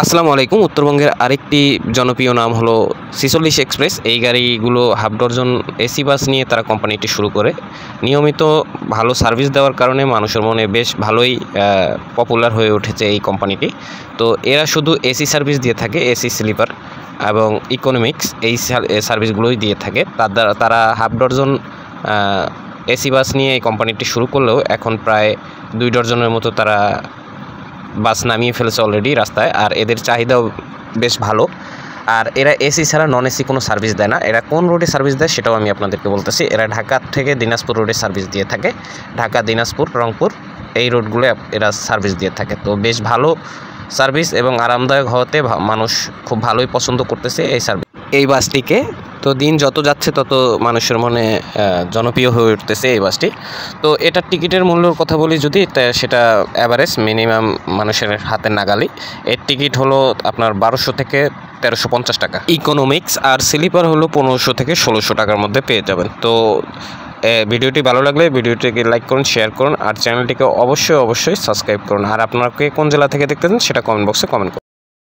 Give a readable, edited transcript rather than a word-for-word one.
আসসালামু আলাইকুম। উত্তরবঙ্গের আরেকটি জনপ্রিয় নাম হলো ৪৬ এক্সপ্রেস। এই গাড়িগুলো হাফ ডজন এসি বাস নিয়ে তারা কোম্পানিটি শুরু করে। নিয়মিত ভালো সার্ভিস দেওয়ার কারণে মানুষের মনে বেশ ভালোই পপুলার হয়ে উঠেছে এই কোম্পানিটি। তো এরা শুধু এসি সার্ভিস দিয়ে থাকে, এসি স্লিপার এবং ইকোনমিক্স এই সার্ভিসগুলোই দিয়ে থাকে। তারা হাফ ডজন এসি বাস নিয়ে এই কোম্পানিটি শুরু করলেও এখন প্রায় ২ ডজনের মতো তারা বাস নামিয়ে ফেলেছে অলরেডি রাস্তায়। আর এদের চাহিদাও বেশ ভালো। আর এরা এসি ছাড়া নন এসি কোনো সার্ভিস দেয় না। এরা কোন রোডে সার্ভিস দেয় সেটাও আমি আপনাদেরকে বলতেছি। এরা ঢাকা থেকে দিনাজপুর রোডে সার্ভিস দিয়ে থাকে। ঢাকা, দিনাজপুর, রংপুর এই রোডগুলো এরা সার্ভিস দিয়ে থাকে। তো বেশ ভালো সার্ভিস এবং আরামদায়ক হওয়াতে মানুষ খুব ভালোই পছন্দ করতেছে এই বাসটিকে। তো দিন যত যাচ্ছে তত মানুষের মনে জনপ্রিয় হয়ে উঠতেছে এই বাসটি। তো এটার টিকিটের মূল্যর কথা বলি যদি, সেটা অ্যাভারেজ মিনিমাম মানুষের হাতের নাগালি। এর টিকিট হলো আপনার ১২০০ থেকে ১৩৫০ টাকা। ইকোনমিক্স আর স্লিপার হলো ১৫০০ থেকে ১৬০০ টাকার মধ্যে পেয়ে যাবেন। তো ভিডিওটি ভালো লাগলে ভিডিওটিকে লাইক করুন, শেয়ার করুন আর চ্যানেলটিকে অবশ্যই সাবস্ক্রাইব করুন। আর আপনাকে কোন জেলা থেকে দেখতেছেন সেটা কমেন্ট বক্সে কমেন্ট করুন।